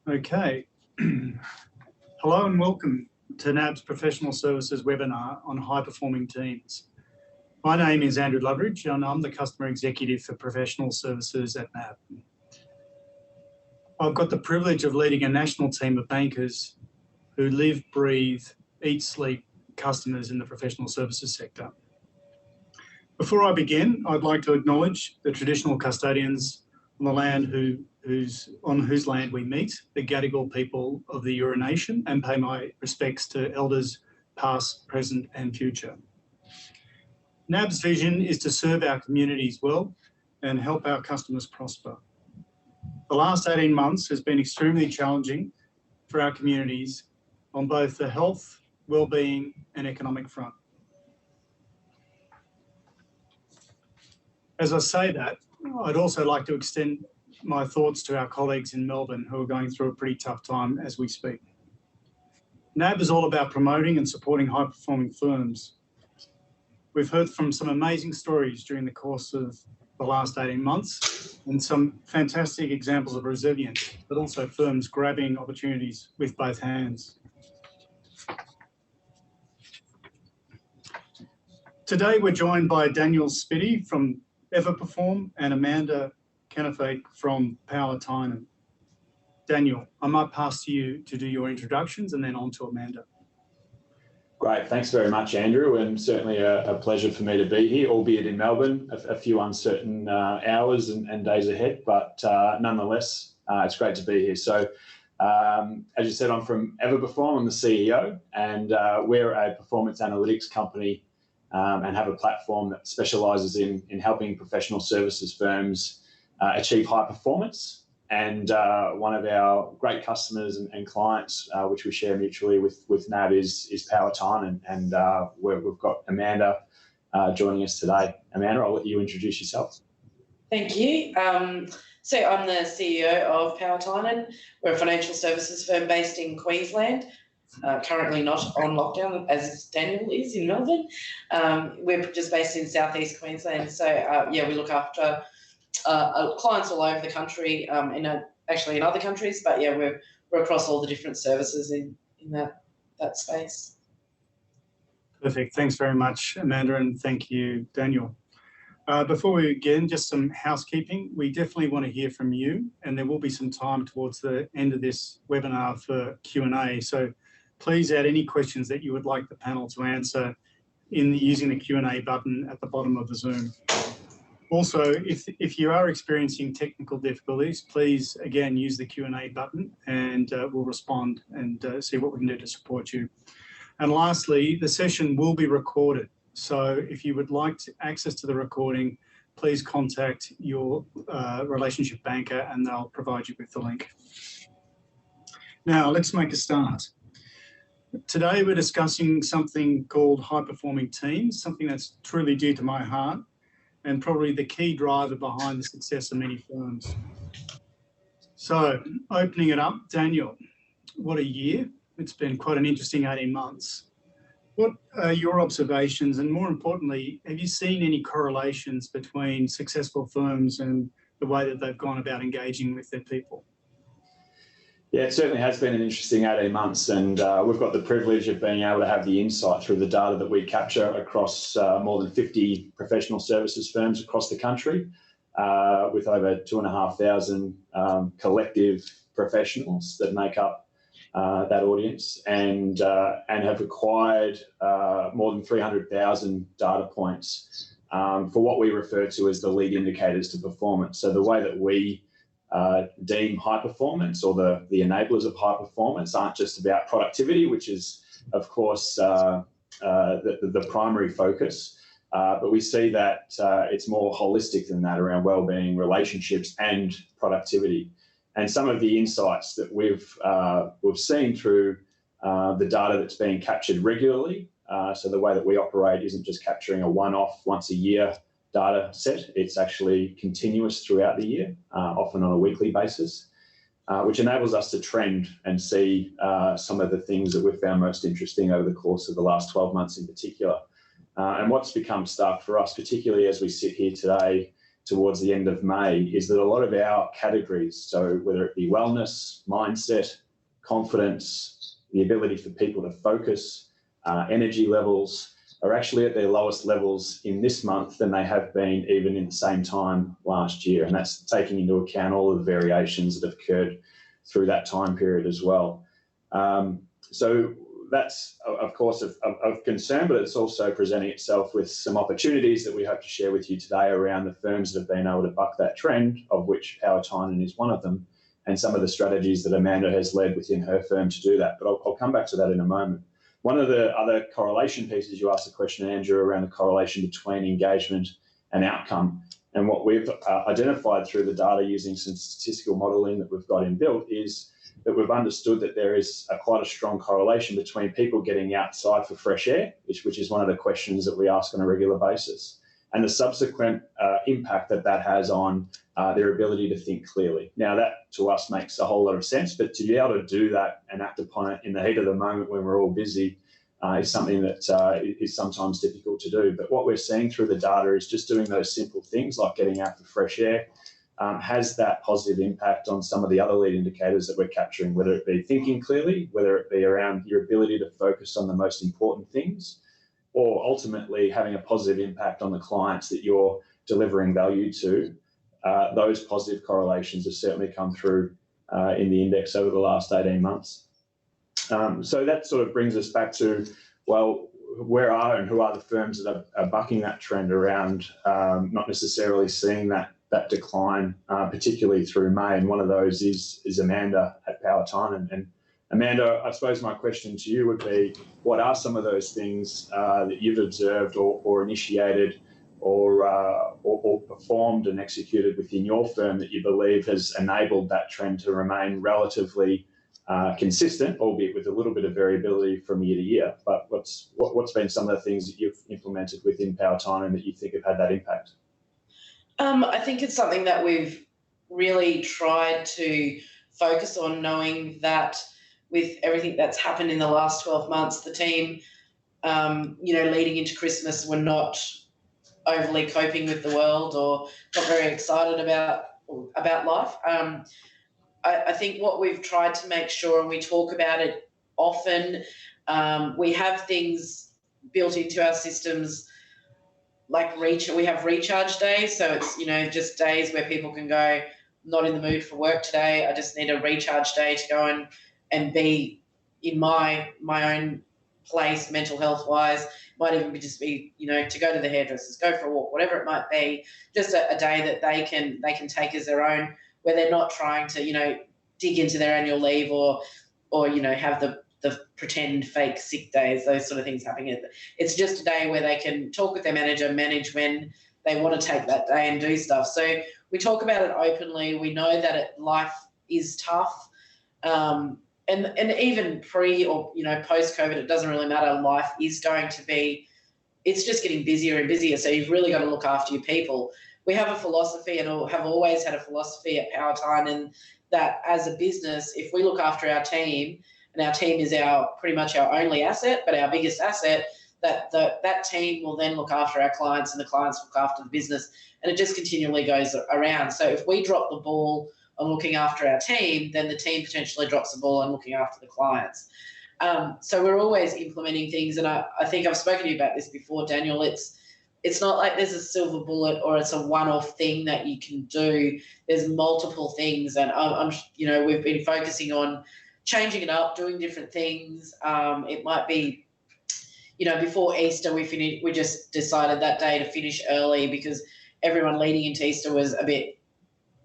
Okay. Hello and welcome to NAB's Professional Services webinar on high-performing teams. My name is Andrew Loveridge and I'm the Customer Executive for Professional Services at NAB. I've got the privilege of leading a national team of bankers who live, breathe, eat, sleep customers in the professional services sector. Before I begin, I'd like to acknowledge the traditional custodians on the land on whose land we meet, the Gadigal people of the Eora Nation, and pay my respects to elders past, present and future. NAB's vision is to serve our communities well and help our customers prosper. The last 18 months has been extremely challenging for our communities on both the health, wellbeing and economic front. As I say that, I'd also like to extend my thoughts to our colleagues in Melbourne who are going through a pretty tough time as we speak. NAB is all about promoting and supporting high-performing firms. We've heard from some amazing stories during the course of the last 18 months and some fantastic examples of resilience, but also firms grabbing opportunities with both hands. Today, we're joined by Daniel Spitty from Everperform and Amanda Kennefaith from Power Tynan. Daniel, I might pass to you to do your introductions and then on to Amanda. Great, thanks very much, Andrew, and certainly a pleasure for me to be here, albeit in Melbourne, a few uncertain hours and days ahead, but nonetheless, it's great to be here. So, as you said, I'm from Everperform, I'm the CEO, and we're a performance analytics company and have a platform that specialises in helping professional services firms achieve high performance. And one of our great customers and clients, which we share mutually with NAB, is Power Tynan, and we've got Amanda joining us today. Amanda, I'll let you introduce yourself. Thank you. So I'm the CEO of Power Tynan. We're a financial services firm based in Queensland. Currently not on lockdown, as Daniel is in Melbourne. We're just based in southeast Queensland. So, yeah, we look after clients all over the country, actually in other countries, but yeah, we're across all the different services in that space. Perfect. Thanks very much, Amanda, and thank you, Daniel. Before we begin, just some housekeeping. We definitely want to hear from you, and there will be some time towards the end of this webinar for Q&A. So please add any questions that you would like the panel to answer using the Q&A button at the bottom of the Zoom. Also, if you are experiencing technical difficulties, please, again, use the Q&A button and we'll respond and see what we can do to support you. And lastly, the session will be recorded. So if you would like access to the recording, please contact your relationship banker and they'll provide you with the link. Now, let's make a start. Today, we're discussing something called high-performing teams, something that's truly dear to my heart and probably the key driver behind the success of many firms. So, opening it up, Daniel, what a year. It's been quite an interesting 18 months. What are your observations, and more importantly, have you seen any correlations between successful firms and the way that they've gone about engaging with their people? Yeah, it certainly has been an interesting 18 months, and we've got the privilege of being able to have the insight through the data that we capture across more than 50 professional services firms across the country, with over 2,500 collective professionals that make up that audience, and have acquired more than 300,000 data points for what we refer to as the lead indicators to performance. So the way that we deem high performance, or the enablers of high performance, aren't just about productivity, which is, of course, the primary focus, but we see that it's more holistic than that around wellbeing, relationships and productivity. And some of the insights that we've seen through the data that's being captured regularly, so the way that we operate isn't just capturing a one-off, once-a-year data set, it's actually continuous throughout the year, often on a weekly basis, which enables us to trend and see some of the things that we've found most interesting over the course of the last 12 months in particular. And what's become stark for us, particularly as we sit here today towards the end of May is that a lot of our categories, so whether it be wellness, mindset, confidence, the ability for people to focus, energy levels, are actually at their lowest levels in this month than they have been even in the same time last year. And that's taking into account all of the variations that have occurred through that time period as well. So that's, of course, of concern, but it's also presenting itself with some opportunities that we hope to share with you today around the firms that have been able to buck that trend, of which Power Tynan is one of them, and some of the strategies that Amanda has led within her firm to do that. But I'll come back to that in a moment. One of the other correlation pieces, you asked a question, Andrew, around the correlation between engagement and outcome. And what we've identified through the data using some statistical modelling that we've got inbuilt is that we've understood that there is quite a strong correlation between people getting outside for fresh air, which is one of the questions that we ask on a regular basis, and the subsequent impact that that has on their ability to think clearly. Now, that to us makes a whole lot of sense, but to be able to do that and act upon it in the heat of the moment when we're all busy is something that is sometimes difficult to do. But what we're seeing through the data is just doing those simple things like getting out for fresh air has that positive impact on some of the other lead indicators that we're capturing, whether it be thinking clearly, whether it be around your ability to focus on the most important things, or ultimately having a positive impact on the clients that you're delivering value to. Those positive correlations have certainly come through in the index over the last 18 months. So that sort of brings us back to, well, where are and who are the firms that are bucking that trend around not necessarily seeing that decline, particularly through May, and one of those is Amanda at Power Tynan. And Amanda, I suppose my question to you would be, what are some of those things that you've observed or initiated or performed and executed within your firm that you believe has enabled that trend to remain relatively consistent, albeit with a little bit of variability from year to year? But what's been some of the things that you've implemented within Power Tynan that you think have had that impact? I think it's something that we've really tried to focus on, knowing that with everything that's happened in the last 12 months, the team, leading into Christmas, were not overly coping with the world or not very excited about life. I think what we've tried to make sure, and we talk about it often, we have things built into our systems like we have recharge days. So it's, just days where people can go, not in the mood for work today. I just need a recharge day to go and be in my own place, mental health wise. Might even just be, to go to the hairdressers, go for a walk, whatever it might be. Just a day that they can take as their own, where they're not trying to, dig into their annual leave or have the pretend fake sick days, those sort of things happening. It's just a day where they can talk with their manager, manage when they want to take that day and do stuff. So we talk about it openly. We know that life is tough. And even pre or, post-COVID, it doesn't really matter. Life is going to be, it's just getting busier and busier. So you've really got to look after your people. We have a philosophy, and have always had a philosophy at Power Tynan, that as a business, if we look after our team, and our team is pretty much our only asset, but our biggest asset, that team will then look after our clients, and the clients look after the business, and it just continually goes around. So if we drop the ball on looking after our team, then the team potentially drops the ball on looking after the clients. So we're always implementing things, and I think I've spoken to you about this before, Daniel. It's not like there's a silver bullet or it's a one-off thing that you can do. There's multiple things, and we've been focusing on changing it up, doing different things. It might be, before Easter, we just decided that day to finish early because everyone leading into Easter was a bit,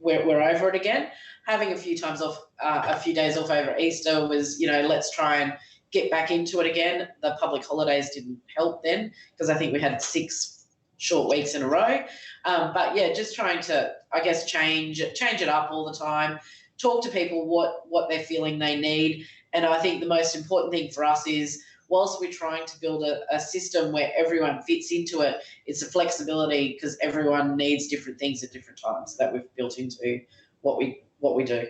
we're over it again. Having a few days off over Easter was, let's try and get back into it again. The public holidays didn't help then because I think we had 6 short weeks in a row. But yeah, just trying to, I guess, change it up all the time. Talk to people what they're feeling they need. And I think the most important thing for us is, whilst we're trying to build a system where everyone fits into it, it's a flexibility, because everyone needs different things at different times that we've built into what we do.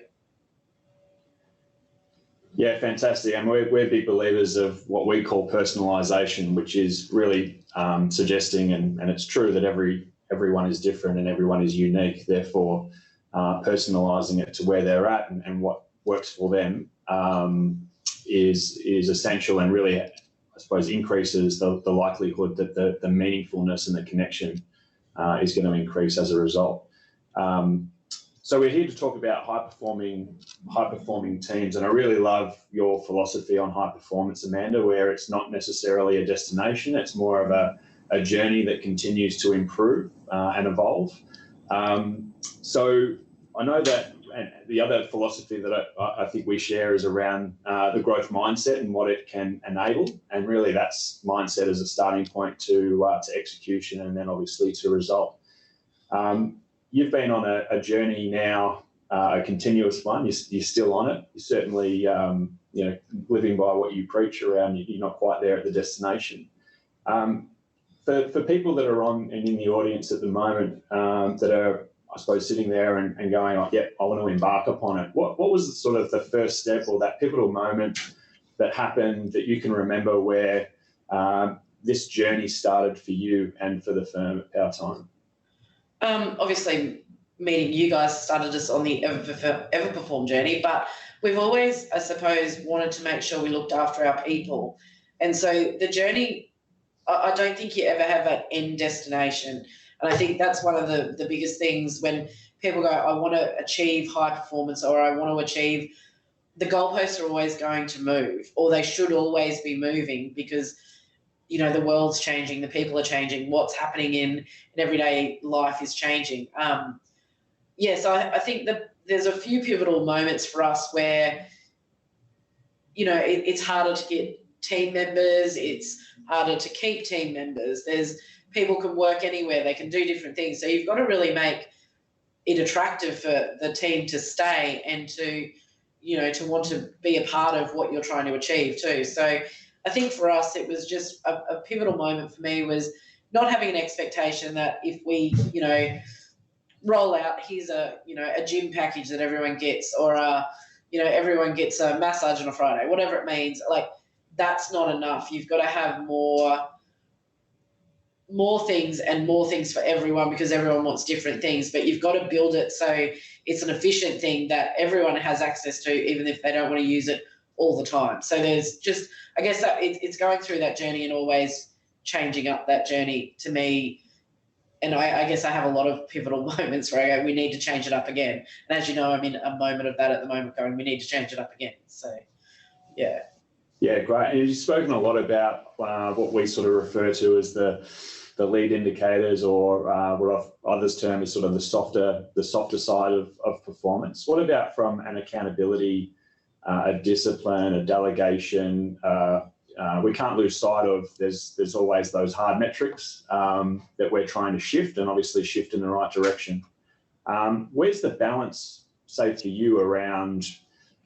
Yeah, fantastic. And we're big believers of what we call personalisation, which is really suggesting, and it's true, that every everyone is different and everyone is unique. Therefore, personalising it to where they're at and what works for them is essential, and really, I suppose, increases the likelihood that the meaningfulness and the connection is going to increase as a result. So we're here to talk about high-performing teams, and I really love your philosophy on high performance, Amanda, where it's not necessarily a destination, it's more of a journey that continues to improve and evolve. So I know that, and the other philosophy that I think we share is around the growth mindset and what it can enable, and really that's mindset as a starting point to execution, and then obviously to result. You've been on a journey now, a continuous one. You're still on it. You're certainly living by what you preach around. You're not quite there at the destination. For people that are on and in the audience at the moment that are, I suppose, sitting there and going, oh, yeah, I want to embark upon it. What was sort of the first step or that pivotal moment that happened that you can remember where this journey started for you and for the firm at Powertime? Obviously, meeting you guys started us on the Everperform journey, but we've always, I suppose, wanted to make sure we looked after our people. And so the journey, I don't think you ever have an end destination. And I think that's one of the biggest things when people go, I want to achieve high performance, or I want to achieve, the goalposts are always going to move, or they should always be moving, because the world's changing, the people are changing, what's happening in everyday life is changing. So I think that there's a few pivotal moments for us where, it's harder to get team members, it's harder to keep team members. People can work anywhere, they can do different things. So you've got to really make it attractive for the team to stay and to want to be a part of what you're trying to achieve too. So I think for us, it was just a pivotal moment for me, was not having an expectation that if we, roll out, here's a gym package that everyone gets, or everyone gets a massage on a Friday, whatever it means. Like, that's not enough. You've got to have more things and more things for everyone, because everyone wants different things, but you've got to build it so it's an efficient thing that everyone has access to, even if they don't want to use it all the time. So there's just, I guess that it's going through that journey and always changing up that journey to me. And I guess I have a lot of pivotal moments where I go, we need to change it up again. And as you know, I'm in a moment of that at the moment, going, we need to change it up again. So, yeah. Yeah, great. And you've spoken a lot about what we sort of refer to as the lead indicators, or what others term as sort of the softer side of performance. What about from an accountability, a discipline, a delegation? We can't lose sight of there's always those hard metrics that we're trying to shift, and obviously shift in the right direction. Where's the balance, say, for you around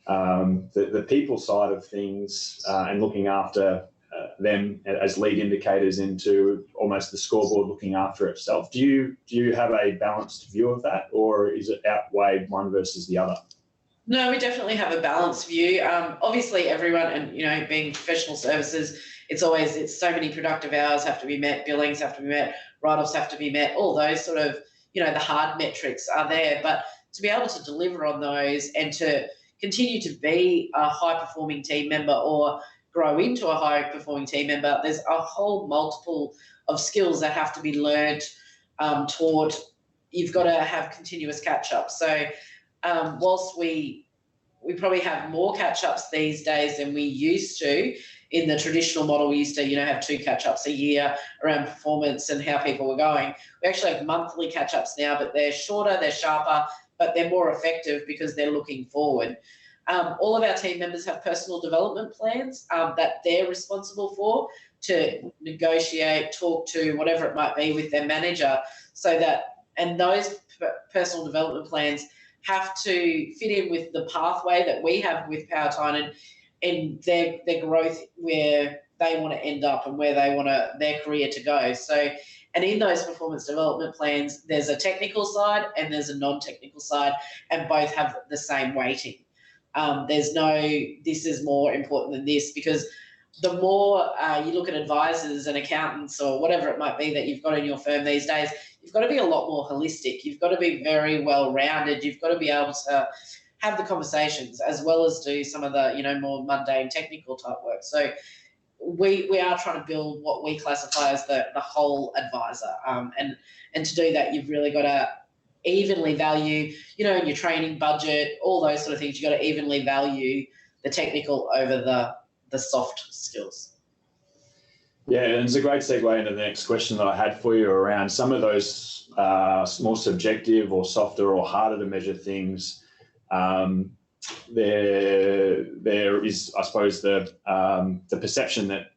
the people side of things and looking after them as lead indicators into almost the scoreboard looking after itself? Do you have a balanced view of that, or is it outweighed one versus the other? No, we definitely have a balanced view. Obviously, everyone, and being professional services, it's so many productive hours have to be met, billings have to be met, write-offs have to be met. All those sort of, the hard metrics are there. But to be able to deliver on those and to continue to be a high-performing team member or grow into a high-performing team member, there's a whole multiple of skills that have to be learned, taught. You've got to have continuous catch-ups. So whilst we probably have more catch-ups these days than we used to, in the traditional model, we used to, have 2 catch-ups a year around performance and how people were going. We actually have monthly catch-ups now, but they're shorter, they're sharper, but they're more effective because they're looking forward. All of our team members have personal development plans that they're responsible for, to negotiate, talk to, whatever it might be, with their manager, and those personal development plans have to fit in with the pathway that we have with Powertime and their growth, where they want to end up and where they want their career to go. So, and in those performance development plans, there's a technical side and there's a non-technical side, and both have the same weighting. There's no, this is more important than this, because the more you look at advisors and accountants or whatever it might be that you've got in your firm these days, you've got to be a lot more holistic. You've got to be very well-rounded. You've got to be able to have the conversations as well as do some of the, more mundane technical type work. So we are trying to build what we classify as the whole advisor. And to do that, you've really got to evenly value, in your training budget, all those sort of things, you've got to evenly value the technical over the soft skills. Yeah, and it's a great segue into the next question that I had for you around some of those more subjective or softer or harder to measure things. There is, I suppose, the perception that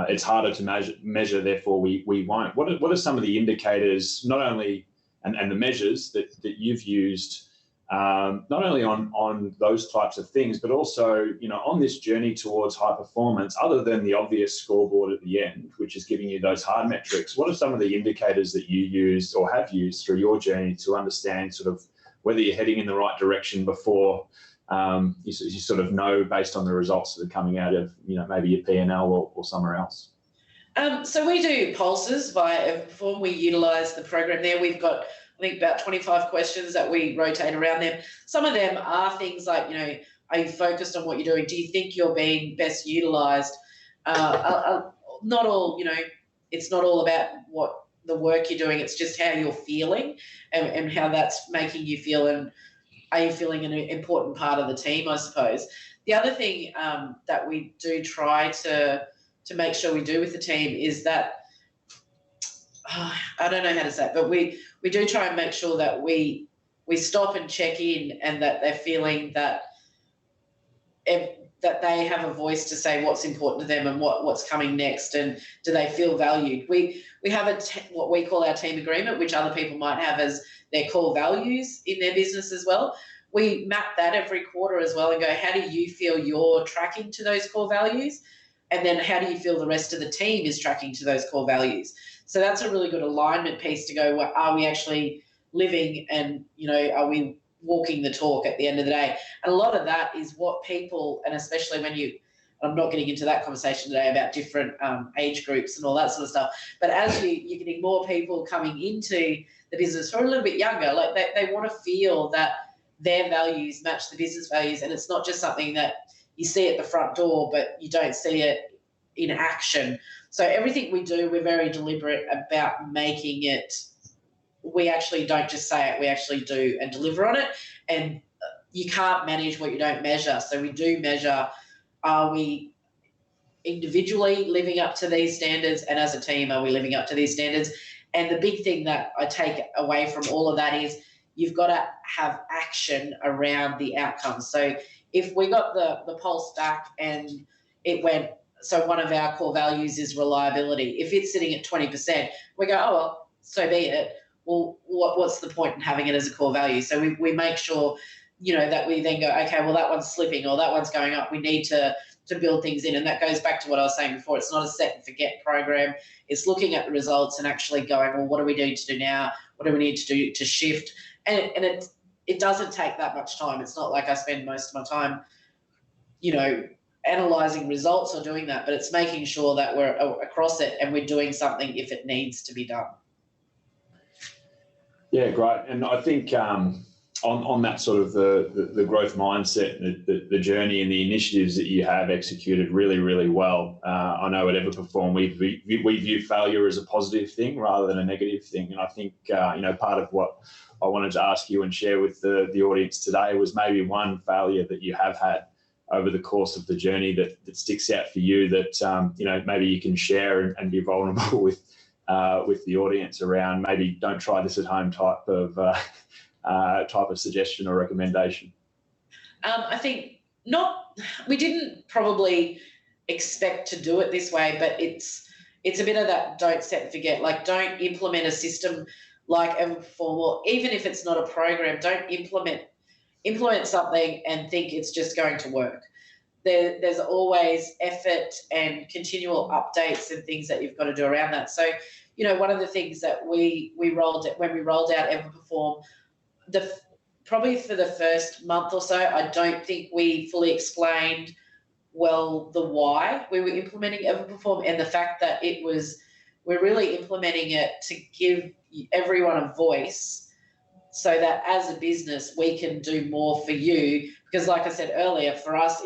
it's harder to measure, therefore we won't. What are some of the indicators, not only and the measures that you've used, not only on those types of things, but also on this journey towards high performance, other than the obvious scoreboard at the end, which is giving you those hard metrics? What are some of the indicators that you used or have used through your journey to understand sort of whether you're heading in the right direction before you sort of know based on the results that are coming out of maybe your P&L or somewhere else? So we do pulses via Everperform. We utilise the program there. We've got, I think, about 25 questions that we rotate around them. Some of them are things like, are you focused on what you're doing? Do you think you're being best utilised? Not all, it's not all about what the work you're doing. It's just how you're feeling and how that's making you feel, and are you feeling an important part of the team, I suppose. The other thing that we do try to make sure we do with the team is that, I don't know how to say it, but we do try and make sure that we stop and check in, and that they're feeling that they have a voice to say what's important to them and what's coming next, and do they feel valued. We have what we call our team agreement, which other people might have as their core values in their business as well. We map that every quarter as well and go, how do you feel you're tracking to those core values? And then how do you feel the rest of the team is tracking to those core values? So that's a really good alignment piece to go, well, are we actually living and, are we walking the talk at the end of the day? And a lot of that is what people, and especially when I'm not getting into that conversation today about different age groups and all that sort of stuff, but as you're getting more people coming into the business who are a little bit younger, like they want to feel that their values match the business values, and it's not just something that you see at the front door, but you don't see it in action. So everything we do, we're very deliberate about making it. We actually don't just say it, we actually do and deliver on it. And you can't manage what you don't measure. So we do measure, are we individually living up to these standards, and as a team, are we living up to these standards? And the big thing that I take away from all of that is you've got to have action around the outcomes. So if we got the pulse back and it went, so one of our core values is reliability. If it's sitting at 20%, we go, oh, well, so be it. Well, what's the point in having it as a core value? So we make sure, that we then go, okay, well, that one's slipping or that one's going up. We need to build things in. And that goes back to what I was saying before. It's not a set and forget program. It's looking at the results and actually going, well, what do we need to do now? What do we need to do to shift? And it doesn't take that much time. It's not like I spend most of my time, analysing results or doing that, but it's making sure that we're across it and we're doing something if it needs to be done. Yeah, great. And I think on that sort of the growth mindset, the journey and the initiatives that you have executed really, really well. I know at Everperform we view failure as a positive thing rather than a negative thing. And I think, part of what I wanted to ask you and share with the audience today was maybe one failure that you have had over the course of the journey that sticks out for you that, maybe you can share and be vulnerable with the audience around. Maybe don't try this at home type of suggestion or recommendation. I think we didn't probably expect to do it this way, but it's a bit of that don't set and forget. Like, don't implement a system like Everperform, or even if it's not a program, don't implement something and think it's just going to work. There's always effort and continual updates and things that you've got to do around that. So, one of the things that we rolled out when we rolled out Everperform, probably for the first month or so, I don't think we fully explained well the why we were implementing Everperform and the fact that it was we're really implementing it to give everyone a voice so that as a business, we can do more for you. Because like I said earlier, for us,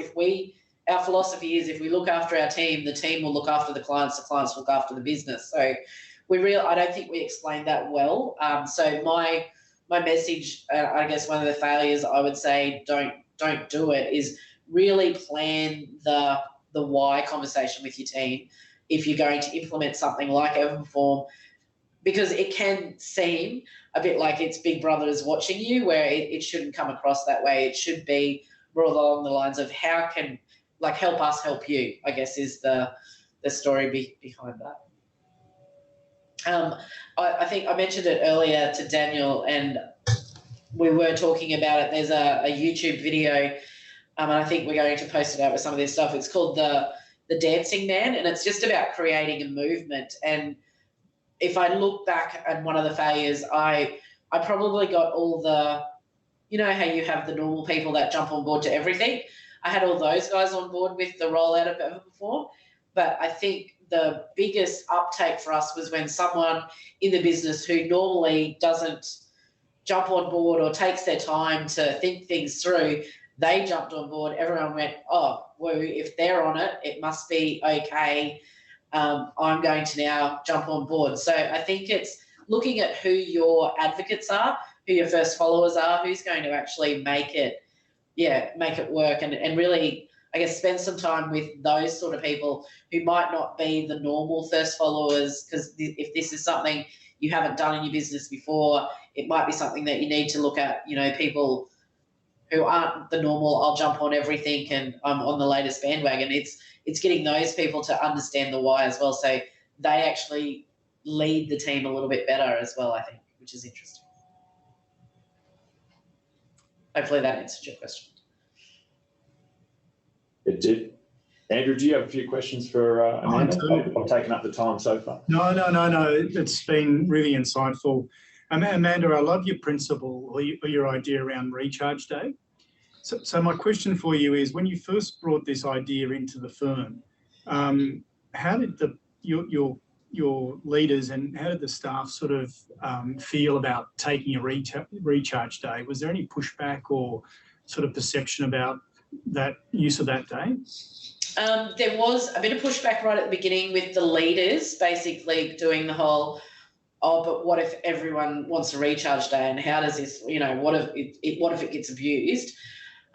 our philosophy is if we look after our team, the team will look after the clients will look after the business. So I don't think we explained that well. So my message, I guess one of the failures I would say, don't do it, is really plan the why conversation with your team if you're going to implement something like Everperform, because it can seem a bit like it's Big Brother is watching you, where it shouldn't come across that way. It should be more along the lines of how can, like, help us help you, I guess, is the story behind that. I think I mentioned it earlier to Daniel, and we were talking about it. There's a YouTube video, and I think we're going to post it out with some of this stuff. It's called the Dancing Man, and it's just about creating a movement. And if I look back at one of the failures, I probably got all the, you know how you have the normal people that jump on board to everything? I had all those guys on board with the rollout of Everperform, but I think the biggest uptake for us was when someone in the business who normally doesn't jump on board or takes their time to think things through, they jumped on board. Everyone went, oh, woo, if they're on it, it must be okay. I'm going to now jump on board. So I think it's looking at who your advocates are, who your first followers are, who's going to actually make it work, and really, I guess, spend some time with those sort of people who might not be the normal first followers, because if this is something you haven't done in your business before, it might be something that you need to look at, people who aren't the normal, I'll jump on everything and I'm on the latest bandwagon. It's getting those people to understand the why as well, so they actually lead the team a little bit better as well, I think, which is interesting. Hopefully that answered your question. It did. Andrew, do you have a few questions for Amanda? I've taken up the time so far. No. It's been really insightful. Amanda, I love your principle or your idea around recharge day. So my question for you is, when you first brought this idea into the firm, how did your leaders and how did the staff sort of feel about taking a recharge day? Was there any pushback or sort of perception about that use of that day? There was a bit of pushback right at the beginning with the leaders basically doing the whole, oh, but what if everyone wants a recharge day, and how does this, what if it gets abused?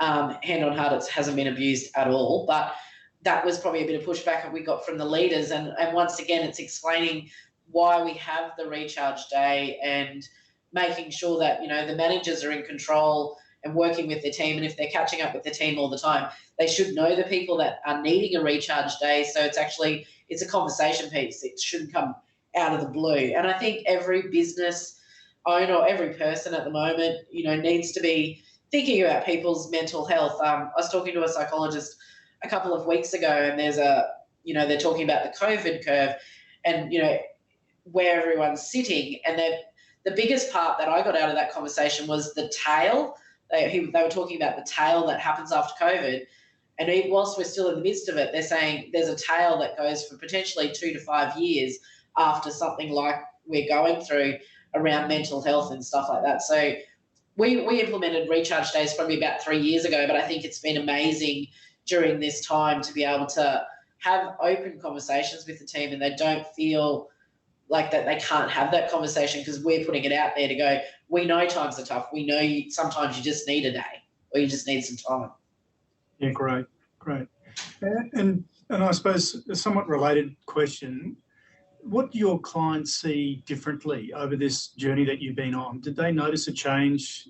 Hand on heart, it hasn't been abused at all, but that was probably a bit of pushback that we got from the leaders. And once again, it's explaining why we have the recharge day and making sure that, the managers are in control and working with their team. And if they're catching up with the team all the time, they should know the people that are needing a recharge day. So it's a conversation piece. It shouldn't come out of the blue. And I think every business owner or every person at the moment, needs to be thinking about people's mental health. I was talking to a psychologist a couple of weeks ago, and there's they're talking about the COVID curve and, where everyone's sitting. And the biggest part that I got out of that conversation was the tail. They were talking about the tail that happens after COVID. And whilst we're still in the midst of it, they're saying there's a tail that goes for potentially 2 to 5 years after something like we're going through around mental health and stuff like that. So we implemented recharge days probably about 3 years ago, but I think it's been amazing during this time to be able to have open conversations with the team, and they don't feel like that they can't have that conversation because we're putting it out there to go, we know times are tough. We know sometimes you just need a day or you just need some time. Yeah, great. And I suppose a somewhat related question, what do your clients see differently over this journey that you've been on? Did they notice a change,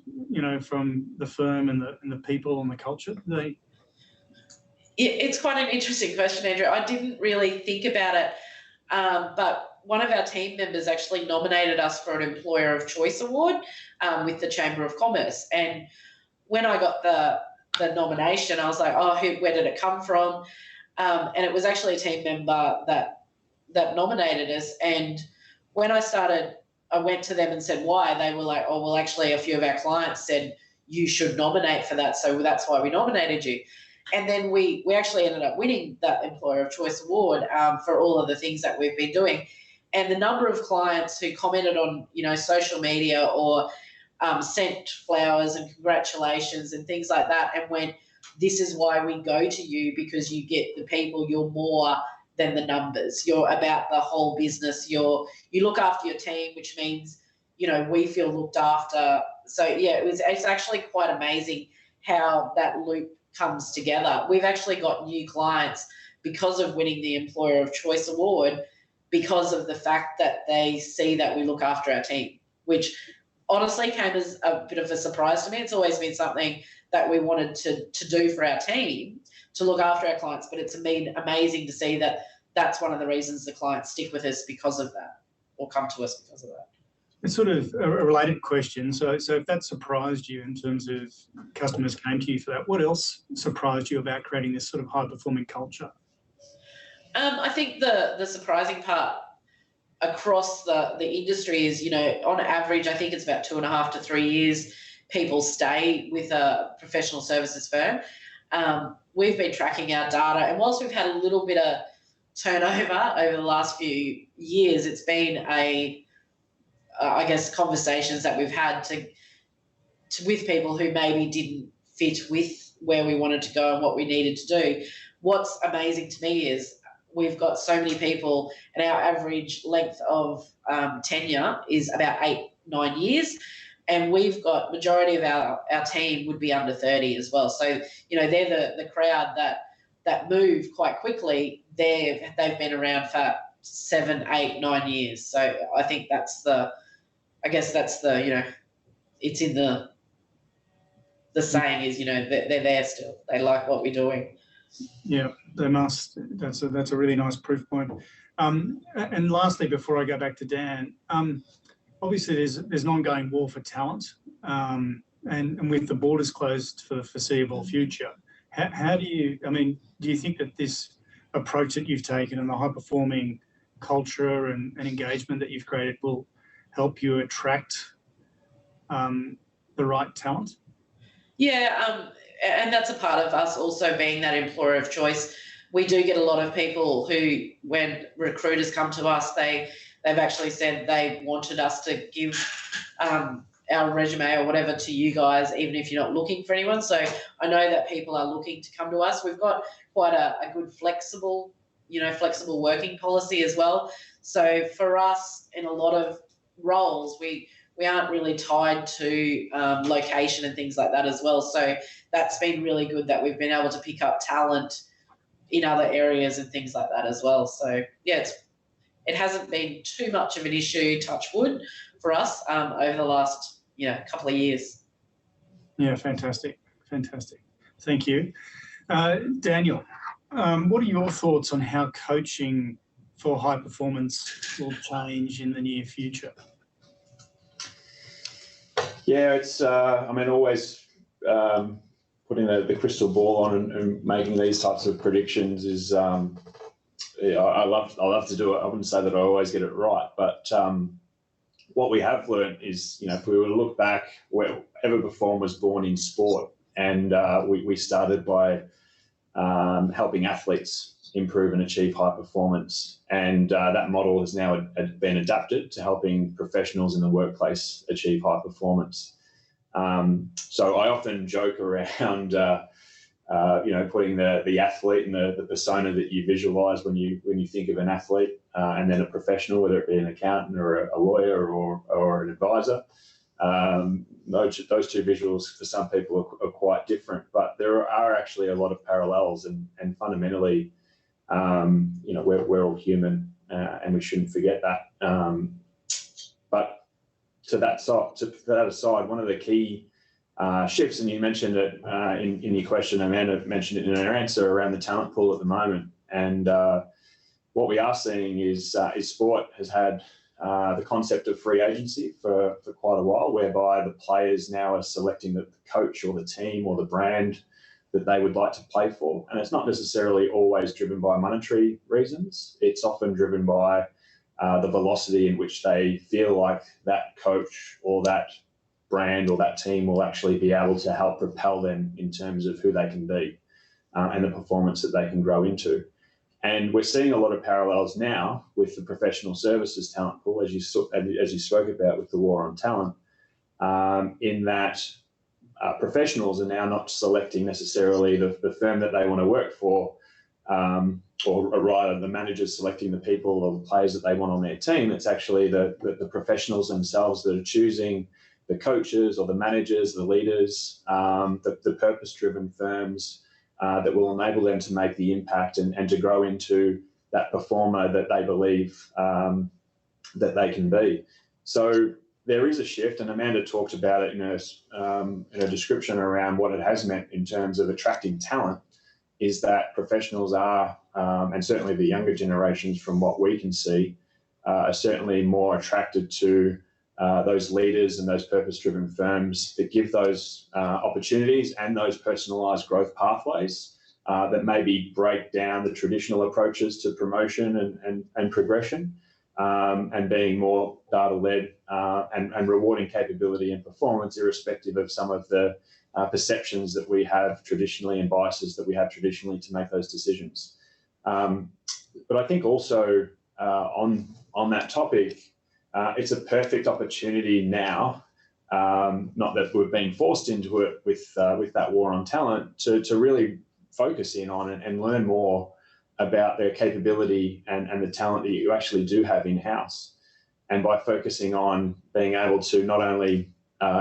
from the firm and the people and the culture? It's quite an interesting question, Andrew. I didn't really think about it, but one of our team members actually nominated us for an Employer of Choice award with the Chamber of Commerce. And when I got the nomination, I was like, oh, where did it come from? And it was actually a team member that nominated us. And when I went to them and said why, they were like, oh, well, actually a few of our clients said you should nominate for that, so that's why we nominated you. And then we actually ended up winning that Employer of Choice award for all of the things that we've been doing. And the number of clients who commented on, social media or sent flowers and congratulations and things like that and went, this is why we go to you, because you get the people, you're more than the numbers. You're about the whole business. You look after your team, which means, we feel looked after. So yeah, it's actually quite amazing how that loop comes together. We've actually got new clients because of winning the Employer of Choice Award, because of the fact that they see that we look after our team, which honestly came as a bit of a surprise to me. It's always been something that we wanted to do for our team, to look after our clients, but it's been amazing to see that that's one of the reasons the clients stick with us because of that, or come to us because of that. It's sort of a related question. So if that surprised you in terms of customers came to you for that, what else surprised you about creating this sort of high-performing culture? I think the surprising part across the industry is, on average, I think it's about 2.5 to 3 years people stay with a professional services firm. We've been tracking our data, and whilst we've had a little bit of turnover over the last few years, it's been conversations that we've had with people who maybe didn't fit with where we wanted to go and what we needed to do. What's amazing to me is we've got so many people, and our average length of tenure is about 8-9 years. And we've got majority of our team would be under 30 as well. So, they're the crowd that move quite quickly. They've been around for 7, 8, 9 years. So I think that's it's in the saying is, they're there still. They like what we're doing. Yeah, they must. That's a really nice proof point. And lastly, before I go back to Dan, obviously there's an ongoing war for talent, and with the borders closed for the foreseeable future, how do you think that this approach that you've taken and the high performing culture and engagement that you've created will help you attract the right talent? Yeah, and that's a part of us also being that employer of choice. We do get a lot of people who, when recruiters come to us, they've actually said they wanted us to give our resume or whatever to you guys, even if you're not looking for anyone. So I know that people are looking to come to us. We've got quite a good flexible working policy as well. So for us, in a lot of roles, we aren't really tied to location and things like that as well. So that's been really good that we've been able to pick up talent in other areas and things like that as well. So yeah, it hasn't been too much of an issue, touch wood, for us over the last couple of years. Yeah, fantastic. Thank you. Daniel, what are your thoughts on how coaching for high performance will change in the near future? Yeah, it's always putting the crystal ball on and making these types of predictions is I love to do it. I wouldn't say that I always get it right, but what we have learned is, if we were to look back, wherever Perform was born in sport, and we started by helping athletes improve and achieve high performance, and that model has now been adapted to helping professionals in the workplace achieve high performance. So I often joke around, putting the athlete and the persona that you visualize when you think of an athlete, and then a professional, whether it be an accountant or a lawyer or an advisor. Those two visuals for some people are quite different, but there are actually a lot of parallels, and fundamentally, we're all human, and we shouldn't forget that. But to that aside, one of the key shifts, and you mentioned it in your question, Amanda mentioned it in her answer, around the talent pool at the moment. And what we are seeing is sport has had the concept of free agency for quite a while, whereby the players now are selecting the coach or the team or the brand that they would like to play for. And it's not necessarily always driven by monetary reasons. It's often driven by the velocity in which they feel like that coach or that brand or that team will actually be able to help propel them in terms of who they can be and the performance that they can grow into. And we're seeing a lot of parallels now with the professional services talent pool, as you spoke about with the war on talent, in that professionals are now not selecting necessarily the firm that they want to work for, or rather the managers selecting the people or the players that they want on their team. It's actually the professionals themselves that are choosing the coaches or the managers, the leaders, the purpose-driven firms that will enable them to make the impact and to grow into that performer that they believe that they can be. So there is a shift, and Amanda talked about it in a description around what it has meant in terms of attracting talent, is that professionals are, and certainly the younger generations from what we can see, are certainly more attracted to those leaders and those purpose-driven firms that give those opportunities and those personalised growth pathways that maybe break down the traditional approaches to promotion and progression, and being more data-led and rewarding capability and performance, irrespective of some of the perceptions that we have traditionally and biases that we have traditionally to make those decisions. But I think also on that topic, it's a perfect opportunity now, not that we've been forced into it with that war on talent, to really focus in on and learn more about their capability and the talent that you actually do have in-house. And by focusing on being able to not only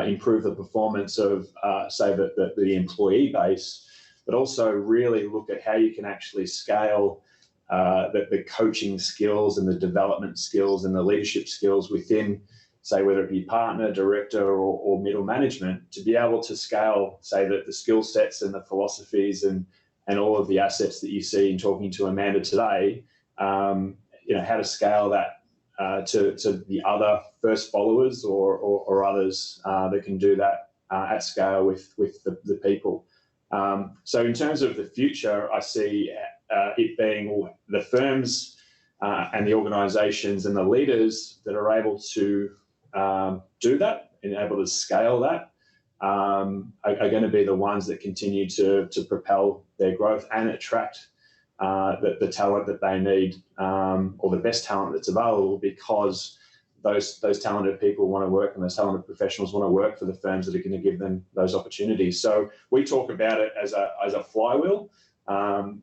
improve the performance of, say, the employee base, but also really look at how you can actually scale the coaching skills and the development skills and the leadership skills within, say, whether it be partner, director, or middle management, to be able to scale, say, the skill sets and the philosophies and all of the assets that you see in talking to Amanda today, how to scale that to the other first followers or others that can do that at scale with the people. So in terms of the future, I see it being the firms and the organisations and the leaders that are able to do that and able to scale that are going to be the ones that continue to propel their growth and attract the talent that they need, or the best talent that's available, because those talented people want to work and those talented professionals want to work for the firms that are going to give them those opportunities. So we talk about it as a flywheel,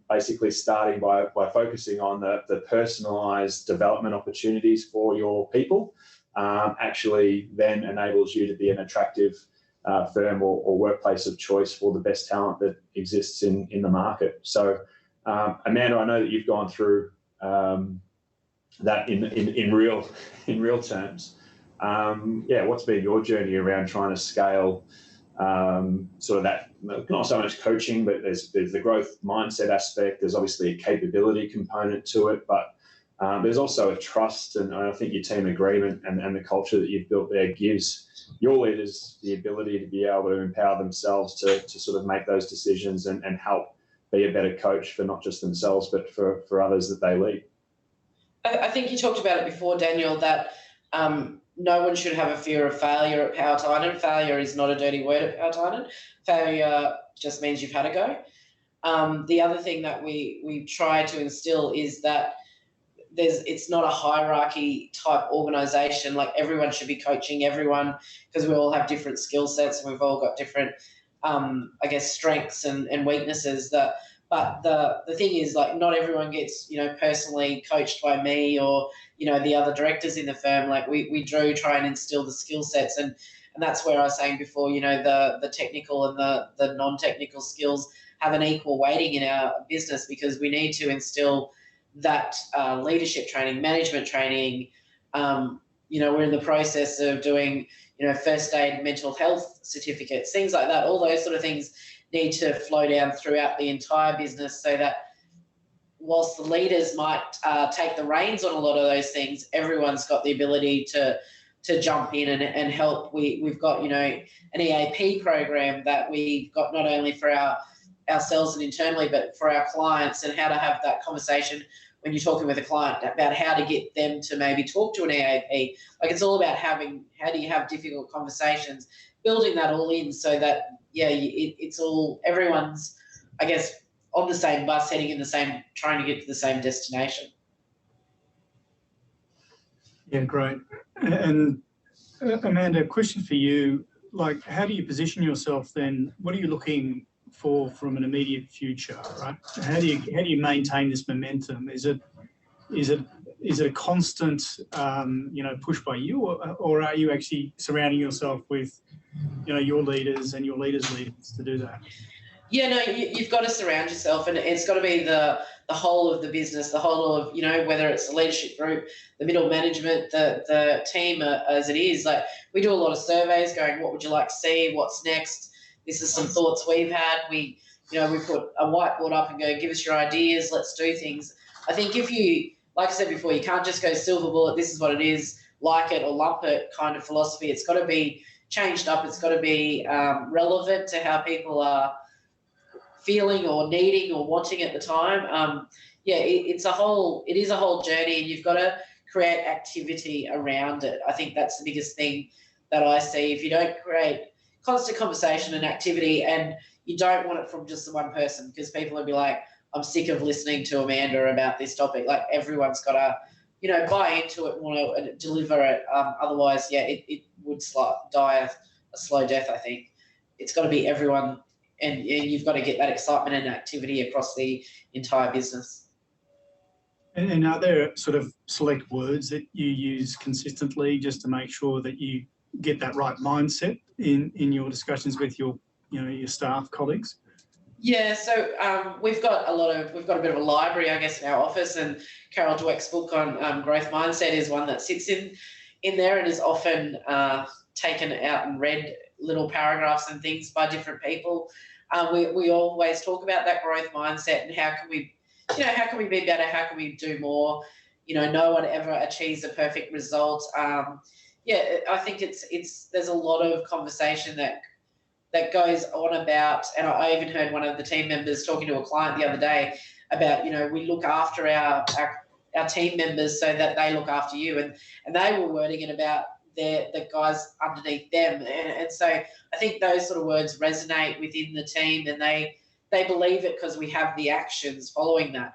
basically starting by focusing on the personalised development opportunities for your people, actually then enables you to be an attractive firm or workplace of choice for the best talent that exists in the market. So Amanda, I know that you've gone through that in real terms. What's been your journey around trying to scale sort of that, not so much coaching, but there's the growth mindset aspect. There's obviously a capability component to it, but there's also a trust, and I think your team agreement and the culture that you've built there gives your leaders the ability to be able to empower themselves to sort of make those decisions and help be a better coach for not just themselves, but for others that they lead. I think you talked about it before, Daniel, that no one should have a fear of failure at Power Titan. Failure is not a dirty word at Power Titan. Failure just means you've had a go. The other thing that we try to instill is that it's not a hierarchy type organisation. Like, everyone should be coaching everyone, because we all have different skill sets and we've all got different, strengths and weaknesses. But the thing is, like, not everyone gets, personally coached by me or, the other directors in the firm. Like, we do try and instill the skill sets, and that's where I was saying before, the technical and the non-technical skills have an equal weighting in our business, because we need to instill that leadership training, management training. We're in the process of doing, first aid, mental health certificates, things like that. All those sort of things need to flow down throughout the entire business, so that whilst the leaders might take the reins on a lot of those things, everyone's got the ability to jump in and help. We've got, an EAP program that we've got not only for ourselves and internally, but for our clients, and how to have that conversation when you're talking with a client about how to get them to maybe talk to an EAP. Like, it's all about how do you have difficult conversations, building that all in, so that, it's all, everyone's, on the same bus, heading in the same, trying to get to the same destination. Yeah, great. And Amanda, a question for you. Like, how do you position yourself then? What are you looking for from an immediate future, right? How do you maintain this momentum? Is it a constant, push by you, or are you actually surrounding yourself with, your leaders and your leaders' leaders to do that? Yeah, no, you've got to surround yourself, and it's got to be the whole of the business, the whole of, whether it's the leadership group, the middle management, the team as it is. Like, we do a lot of surveys going, what would you like to see? What's next? This is some thoughts we've had. We put a whiteboard up and go, give us your ideas. Let's do things. I think if you, like I said before, you can't just go silver bullet, this is what it is, like it or lump it kind of philosophy. It's got to be changed up. It's got to be relevant to how people are feeling or needing or wanting at the time. It is a whole journey, and you've got to create activity around it. I think that's the biggest thing that I see. If you don't create constant conversation and activity, and you don't want it from just the one person, because people will be like, I'm sick of listening to Amanda about this topic. Like, everyone's got to, buy into it, want to deliver it. Otherwise, it would die a slow death, I think. It's got to be everyone, and you've got to get that excitement and activity across the entire business. And are there sort of select words that you use consistently just to make sure that you get that right mindset in your discussions with your staff colleagues? Yeah, so we've got a bit of a library, I guess, in our office, and Carol Dweck's book on growth mindset is one that sits in there and is often taken out and read, little paragraphs and things by different people. We always talk about that growth mindset and how can we be better? How can we do more? No one ever achieves a perfect result. I think there's a lot of conversation that goes on about, and I even heard one of the team members talking to a client the other day about, we look after our team members so that they look after you, and they were wording it about the guys underneath them, and so I think those sort of words resonate within the team, and they believe it because we have the actions following that.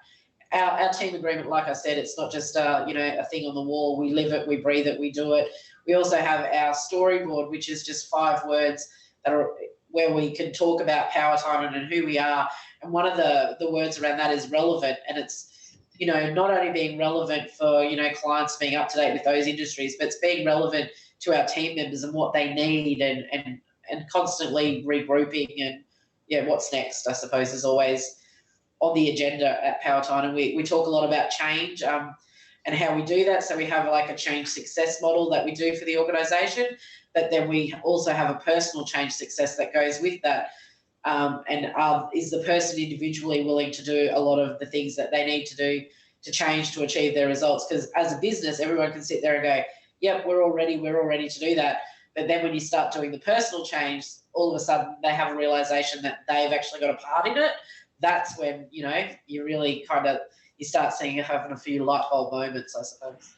Our team agreement, like I said, it's not just a thing on the wall. We live it, we breathe it, we do it. We also have our storyboard, which is just 5 words that are where we can talk about Power Time and who we are. And one of the words around that is relevant, and it's not only being relevant for clients being up to date with those industries, but it's being relevant to our team members and what they need, and constantly regrouping, and what's next, I suppose, is always on the agenda at Power Time. And we talk a lot about change and how we do that. So we have like a change success model that we do for the organisation, but then we also have a personal change success that goes with that. Is the person individually willing to do a lot of the things that they need to do to change to achieve their results? Because as a business, everyone can sit there and go, yep, we're all ready to do that. But then when you start doing the personal change, all of a sudden they have a realisation that they've actually got a part in it. That's when, you really you start seeing having a few light bulb moments, I suppose.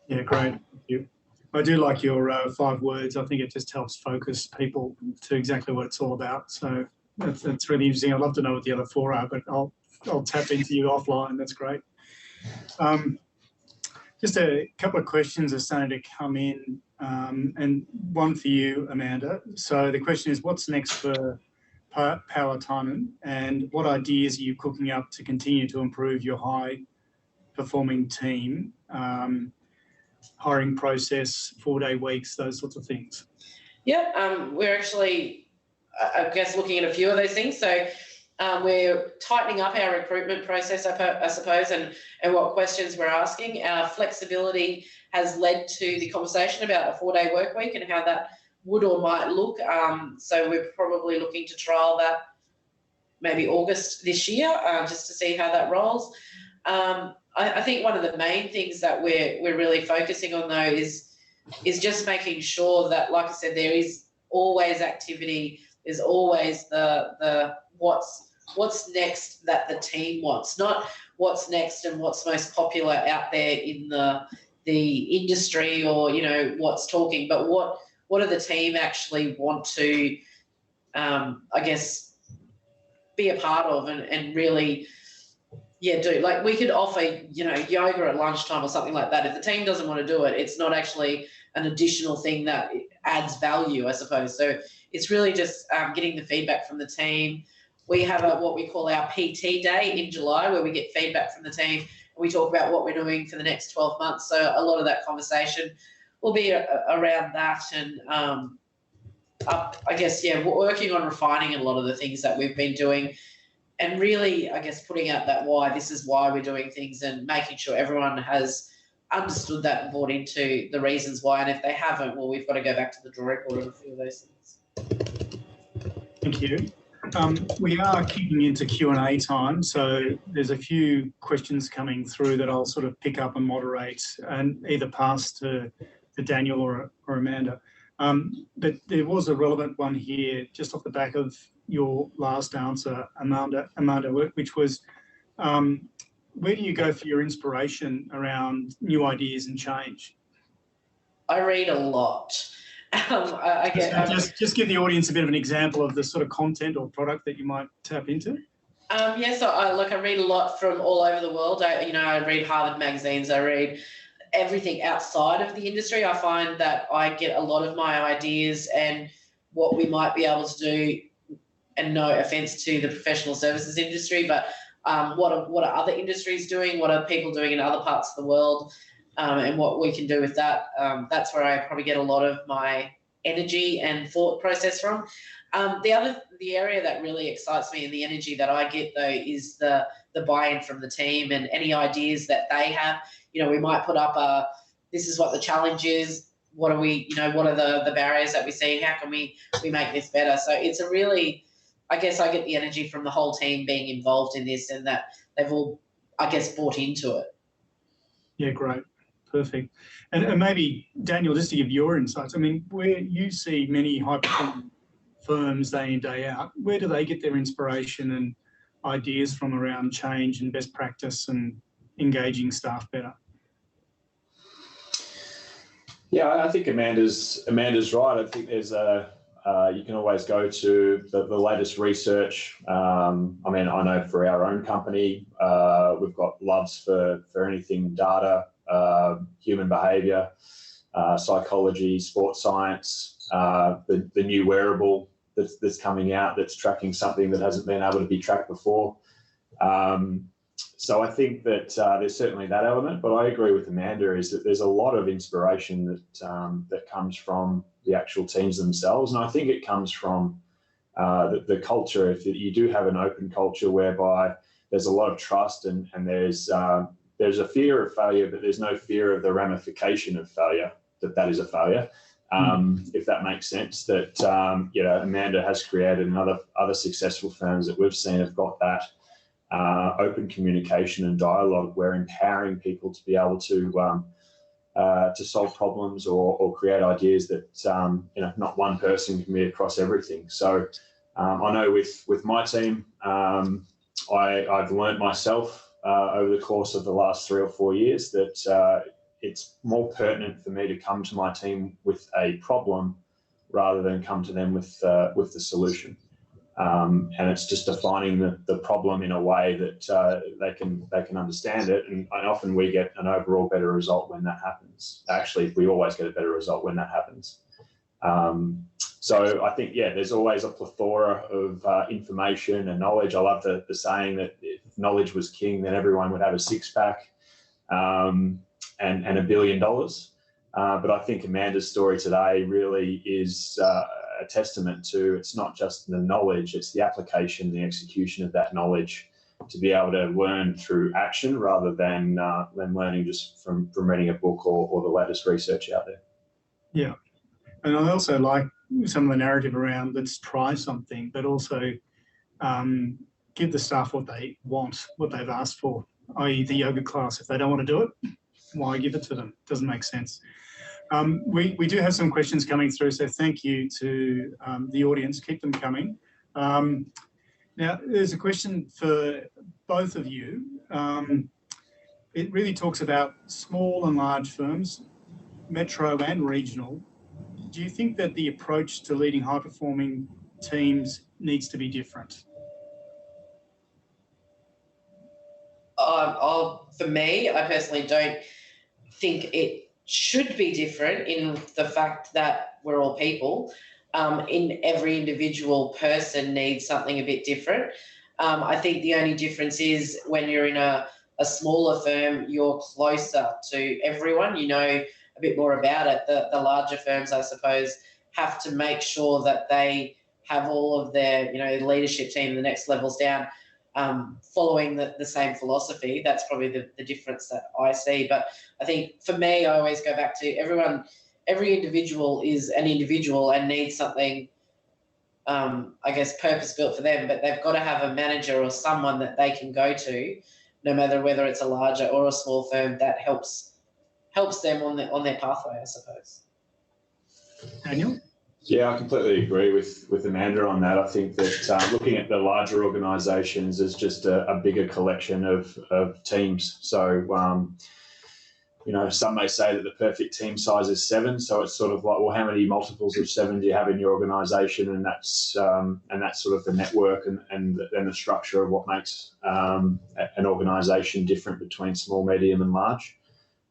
Yeah, great. Thank you. I do like your 5 words. I think it just helps focus people to exactly what it's all about. So that's really interesting. I'd love to know what the other 4 are, but I'll tap into you offline. That's great. Just a couple of questions are starting to come in, and one for you, Amanda. So the question is, what's next for Power Time, and what ideas are you cooking up to continue to improve your high-performing team? Hiring process, 4-day weeks, those sorts of things. Yeah, we're actually, I guess, looking at a few of those things. So we're tightening up our recruitment process, I suppose, and what questions we're asking. Our flexibility has led to the conversation about a 4-day work week and how that would or might look. So we're probably looking to trial that maybe August this year, just to see how that rolls. I think one of the main things that we're really focusing on, though, is just making sure that, like I said, there is always activity. There's always the what's next that the team wants, not what's next and what's most popular out there in the industry, or what's talking, but what do the team actually want to, I guess, be a part of and really, yeah, do. Like we could offer, yoga at lunchtime or something like that. If the team doesn't want to do it, it's not actually an additional thing that adds value, I suppose. So it's really just getting the feedback from the team. We have what we call our PT day in July, where we get feedback from the team and we talk about what we're doing for the next 12 months. So a lot of that conversation will be around that. And I guess, yeah, we're working on refining a lot of the things that we've been doing and really, I guess, putting out that why, this is why we're doing things and making sure everyone has understood that and bought into the reasons why. And if they haven't, well, we've got to go back to the drawing board on a few of those things. Thank you. We are kicking into Q&A time, so there's a few questions coming through that I'll sort of pick up and moderate and either pass to Daniel or Amanda. But there was a relevant one here just off the back of your last answer, Amanda, which was, where do you go for your inspiration around new ideas and change? I read a lot. Just give the audience a bit of an example of the sort of content or product that you might tap into. So I read a lot from all over the world. I read Harvard magazines. I read everything outside of the industry. I find that I get a lot of my ideas and what we might be able to do, and no offense to the professional services industry, but what are other industries doing? What are people doing in other parts of the world? And what we can do with that. That's where I probably get a lot of my energy and thought process from. The area that really excites me and the energy that I get though is the buy-in from the team and any ideas that they have. We might put up this is what the challenge is. What are we, what are the barriers that we see? How can we make this better? So it's a really, I guess I get the energy from the whole team being involved in this and that they've all, I guess, bought into it. Yeah, great. Perfect. And maybe, Daniel, just to give your insights, I mean, where you see many high-performing firms day in, day out, where do they get their inspiration and ideas from around change and best practice and engaging staff better? Yeah, I think Amanda's right. I think there's you can always go to the latest research. I mean, I know for our own company, we've got loves for anything data, human behaviour, psychology, sports science, the new wearable that's coming out that's tracking something that hasn't been able to be tracked before. So I think that there's certainly that element, but I agree with Amanda is that there's a lot of inspiration that comes from the actual teams themselves, and I think it comes from the culture. If you do have an open culture whereby there's a lot of trust and there's a fear of failure, but there's no fear of the ramification of failure, that is a failure. If that makes sense, that Amanda has created, and other successful firms that we've seen have got that open communication and dialogue. We're empowering people to be able to solve problems or create ideas that not one person can be across everything. So I know with my team, I've learned myself over the course of the last 3 or 4 years that it's more pertinent for me to come to my team with a problem rather than come to them with the solution. And it's just defining the problem in a way that they can understand it. And often we get an overall better result when that happens. Actually, we always get a better result when that happens. So I think, yeah, there's always a plethora of information and knowledge. I love the saying that if knowledge was king, then everyone would have a six-pack and $1 billion. But I think Amanda's story today really is a testament to, it's not just the knowledge, it's the application, the execution of that knowledge to be able to learn through action rather than learning just from reading a book or the latest research out there. Yeah. And I also like some of the narrative around let's try something, but also give the staff what they want, what they've asked for, i.e. the yoga class. If they don't want to do it, why give it to them? Doesn't make sense. We do have some questions coming through, so thank you to the audience. Keep them coming. Now, there's a question for both of you. It really talks about small and large firms, metro and regional. Do you think that the approach to leading high-performing teams needs to be different? for me, I personally don't think it should be different in the fact that we're all people. In every individual person needs something a bit different. I think the only difference is when you're in a smaller firm, you're closer to everyone. You know a bit more about it. The larger firms, I suppose, have to make sure that they have all of their, leadership team, the next levels down, following the same philosophy. That's probably the difference that I see. But I think for me, I always go back to every individual is an individual and needs something, I guess, purpose-built for them, but they've got to have a manager or someone that they can go to, no matter whether it's a larger or a small firm, that helps them on their pathway, I suppose. Daniel? Yeah, I completely agree with Amanda on that. I think that looking at the larger organisations is just a bigger collection of teams. So, some may say that the perfect team size is 7. So it's sort of like, well, how many multiples of 7 do you have in your organisation? And that's sort of the network and the structure of what makes an organisation different between small, medium, and large.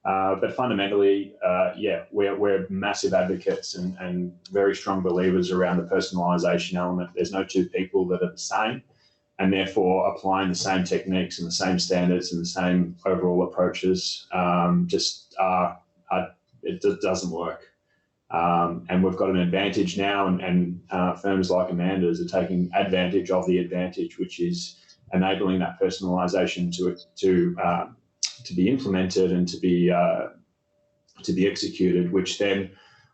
But fundamentally, we're massive advocates and very strong believers around the personalisation element. There's no two people that are the same, and therefore applying the same techniques and the same standards and the same overall approaches it just doesn't work. And we've got an advantage now, and firms like Amanda's are taking advantage of the advantage, which is enabling that personalisation to be implemented and to be executed, which then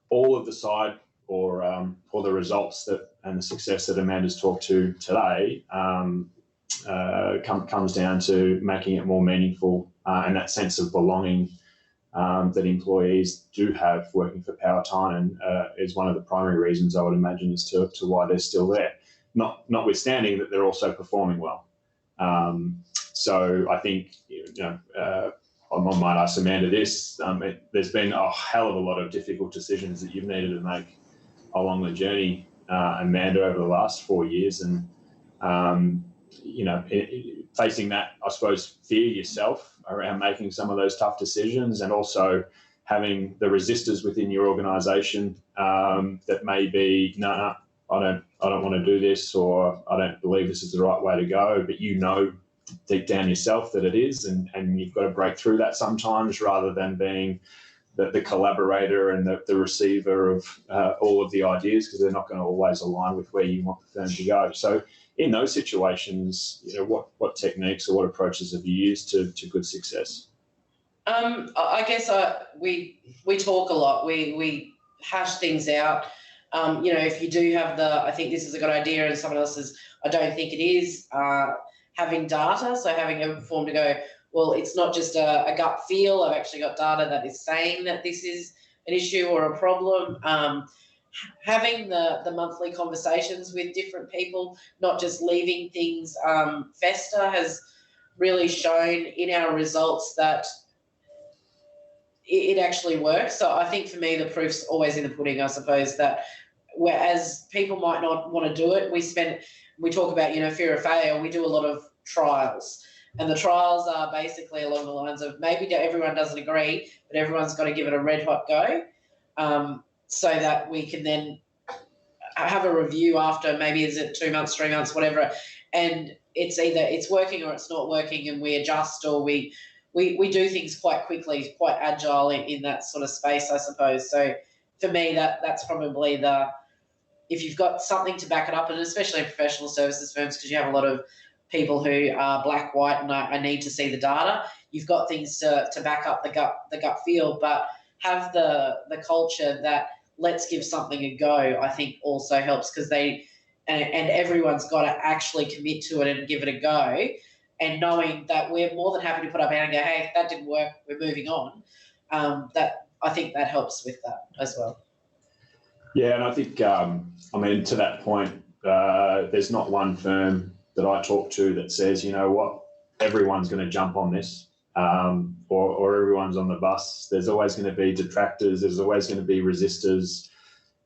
all of the side or the results and the success that Amanda's talked to today comes down to making it more meaningful, and that sense of belonging that employees do have working for Power Tynan is one of the primary reasons, I would imagine, as to why they're still there. Notwithstanding that they're also performing well. So I think, I might ask Amanda this. There's been a hell of a lot of difficult decisions that you've needed to make along the journey, Amanda, over the last 4 years. And, facing that, I suppose, fear yourself around making some of those tough decisions, and also having the resistors within your organisation that may be, no, I don't want to do this, or I don't believe this is the right way to go, but deep down yourself that it is, and you've got to break through that sometimes, rather than being the collaborator and the receiver of all of the ideas, because they're not going to always align with where you want the firm to go. So in those situations, what techniques or what approaches have you used to good success? I guess we talk a lot. We hash things out. If you do have I think this is a good idea, and someone else says, I don't think it is, having data, so having a form to go, well, it's not just a gut feel, I've actually got data that is saying that this is an issue or a problem. Having the monthly conversations with different people, not just leaving things fester, has really shown in our results that it actually works. So I think for me, the proof's always in the pudding, I suppose, that whereas people might not want to do it, we talk about, fear of failure, we do a lot of trials. And the trials are basically along the lines of, maybe everyone doesn't agree, but everyone's got to give it a red hot go, so that we can then have a review after, maybe is it 2 months, 3 months, whatever, and it's either it's working or it's not working, and we adjust, or we do things quite quickly, quite agile in that sort of space, I suppose. So for me, that's probably if you've got something to back it up, and especially in professional services firms, because you have a lot of people who are black, white, and I need to see the data. You've got things to back up the gut feel, but have the culture that let's give something a go, I think also helps, because and everyone's got to actually commit to it and give it a go, and knowing that we're more than happy to put up our hand and go, hey, if that didn't work, we're moving on. I think that helps with that as well. Yeah, and I think, to that point, there's not one firm that I talk to that says, you know what, everyone's going to jump on this, or everyone's on the bus. There's always going to be detractors. There's always going to be resistors.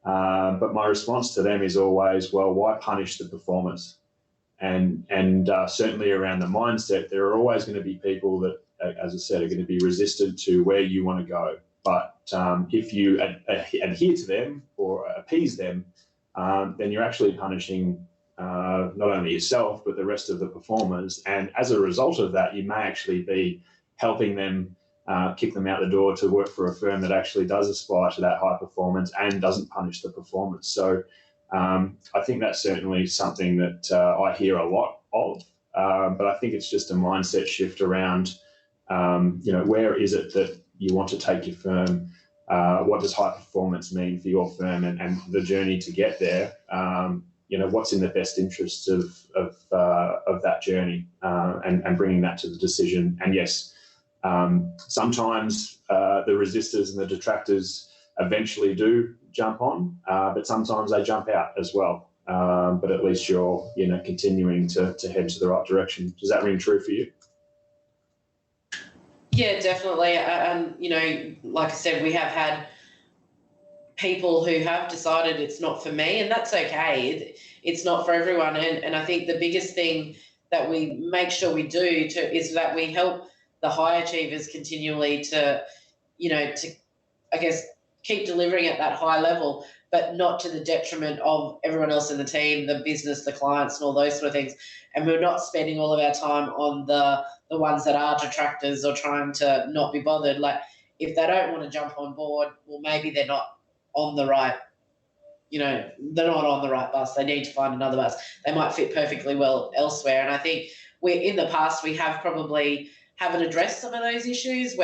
But my response to them is always, well, why punish the performers? And certainly around the mindset, there are always going to be people that as I said, are going to be resistant to where you want to go. But if you adhere to them or appease them, then you're actually punishing not only yourself, but the rest of the performers. And as a result of that, you may actually be helping them kick them out the door to work for a firm that actually does aspire to that high performance and doesn't punish the performance. So I think that's certainly something that I hear a lot of. But I think it's just a mindset shift around, where is it that you want to take your firm? What does high performance mean for your firm and the journey to get there? What's in the best interests of that journey and bringing that to the decision. And yes, sometimes the resistors and the detractors eventually do jump on, but sometimes they jump out as well. But at least you're continuing to head to the right direction. Does that ring true for you? Yeah, definitely. Like I said, we have had people who have decided it's not for me, and that's okay. It's not for everyone. And I think the biggest thing that we make sure we do is that we help the high achievers continually to I guess, keep delivering at that high level, but not to the detriment of everyone else in the team, the business, the clients, and all those sort of things. And we're not spending all of our time on the ones that are detractors or trying to not be bothered. Like, if they don't want to jump on board, well, maybe they're not on the right, they're not on the right bus. They need to find another bus. They might fit perfectly well elsewhere. And I think in the past, we have probably haven't addressed some of those issues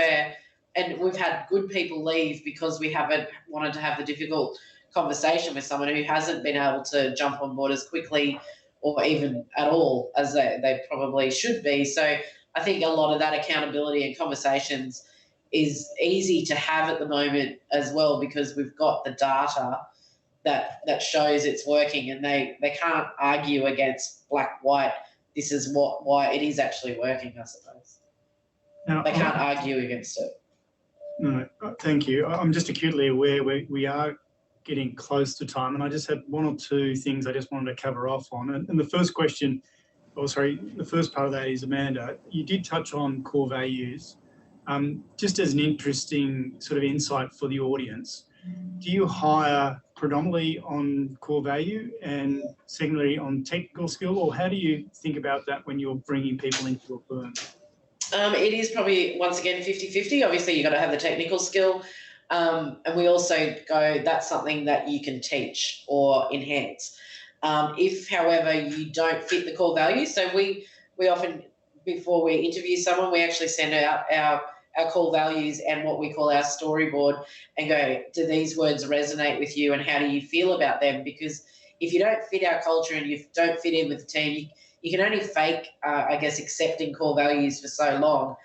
and we've had good people leave because we haven't wanted to have the difficult conversation with someone who hasn't been able to jump on board as quickly or even at all as they probably should be. So I think a lot of that accountability and conversations is easy to have at the moment as well, because we've got the data that shows it's working, and they can't argue against black, white, this is why it is actually working, I suppose. Now, they can't argue against it. No, thank you. I'm just acutely aware we are getting close to time, and I just had one or two things I just wanted to cover off on. And the first question, the first part of that is, Amanda, you did touch on core values. Just as an interesting sort of insight for the audience, do you hire predominantly on core value and secondly on technical skill, or how do you think about that when you're bringing people into your firm? It is probably, once again, 50-50. Obviously, you've got to have the technical skill. And we also go, that's something that you can teach or enhance. If, however, you don't fit the core values, so we often, before we interview someone, we actually send out our core values and what we call our storyboard and go, do these words resonate with you and how do you feel about them? Because if you don't fit our culture and you don't fit in with the team, you can only fake, accepting core values for so long.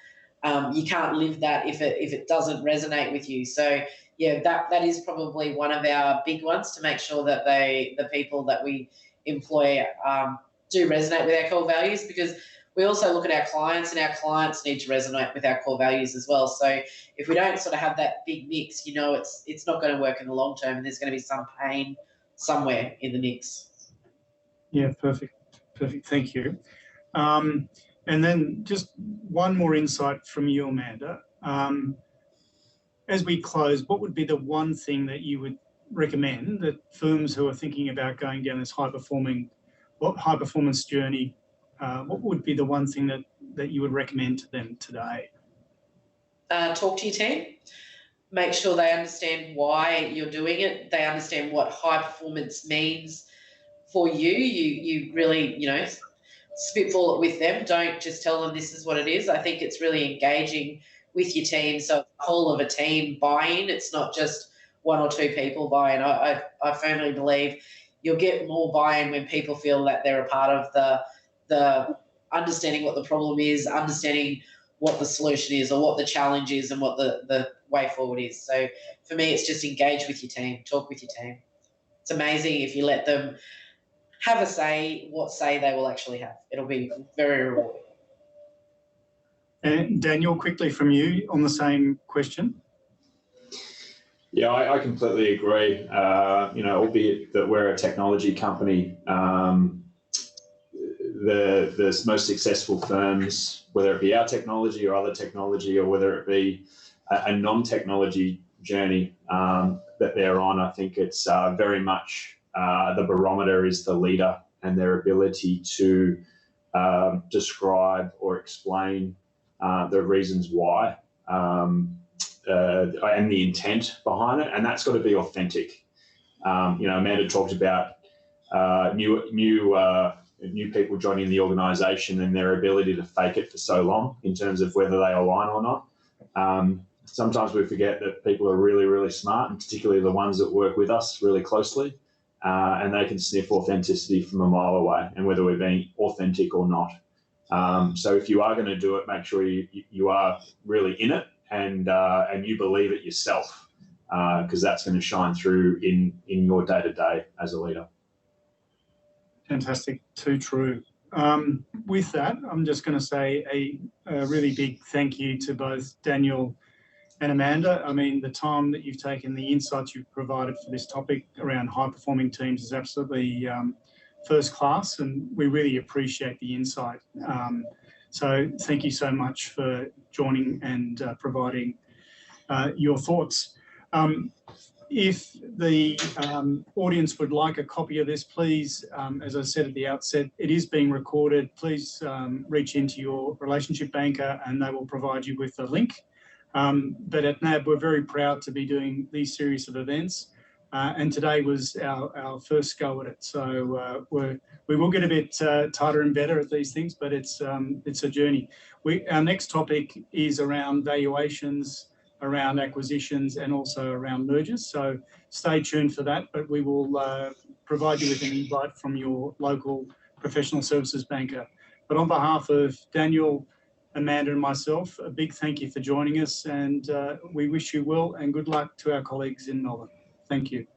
You can't live that if it doesn't resonate with you. So yeah, that is probably one of our big ones, to make sure that the people that we employ do resonate with our core values, because we also look at our clients, and our clients need to resonate with our core values as well. So if we don't sort of have that big mix, it's not going to work in the long term, and there's going to be some pain somewhere in the mix. Yeah, perfect. Thank you. And then just one more insight from you, Amanda. As we close, what would be the one thing that you would recommend that firms who are thinking about going down this high performance journey, what would be the one thing that you would recommend to them today? Talk to your team. Make sure they understand why you're doing it. They understand what high performance means for you. You really, spitball it with them. Don't just tell them this is what it is. I think it's really engaging with your team. So it's the whole of a team buy-in. It's not just one or two people buy-in. I firmly believe you'll get more buy-in when people feel that they're a part of the understanding what the problem is, understanding what the solution is or what the challenge is and what the way forward is. So for me, it's just engage with your team, talk with your team. It's amazing if you let them have a say, what say they will actually have. It'll be very rewarding. And Daniel, quickly from you on the same question. Yeah, I completely agree. the most successful firms, whether it be our technology or other technology, or whether it be a non-technology journey that they're on, I think it's very much the barometer is the leader and their ability to describe or explain the reasons why and the intent behind it, and that's got to be authentic. Amanda talked about new people joining the organisation and their ability to fake it for so long in terms of whether they align or not. Sometimes we forget that people are really, really smart, and particularly the ones that work with us really closely, and they can sniff authenticity from a mile away, and whether we're being authentic or not. So if you are going to do it, make sure you are really in it and you believe it yourself, because that's going to shine through in your day-to-day as a leader. Fantastic. Too true. With that, I'm just going to say a really big thank you to both Daniel and Amanda. I mean, the time that you've taken, the insights you've provided for this topic around high-performing teams is absolutely first class, and we really appreciate the insight. So thank you so much for joining and providing your thoughts. If the audience would like a copy of this, please, as I said at the outset, it is being recorded. Please reach into your relationship banker and they will provide you with a link. But at NAB, we're very proud to be doing these series of events. And today was our first go at it. So we will get a bit tighter and better at these things, but it's a journey. Our next topic is around valuations, around acquisitions, and also around mergers. So stay tuned for that, but we will provide you with an invite from your local professional services banker. But on behalf of Daniel, Amanda and myself, a big thank you for joining us, and we wish you well and good luck to our colleagues in Melbourne. Thank you.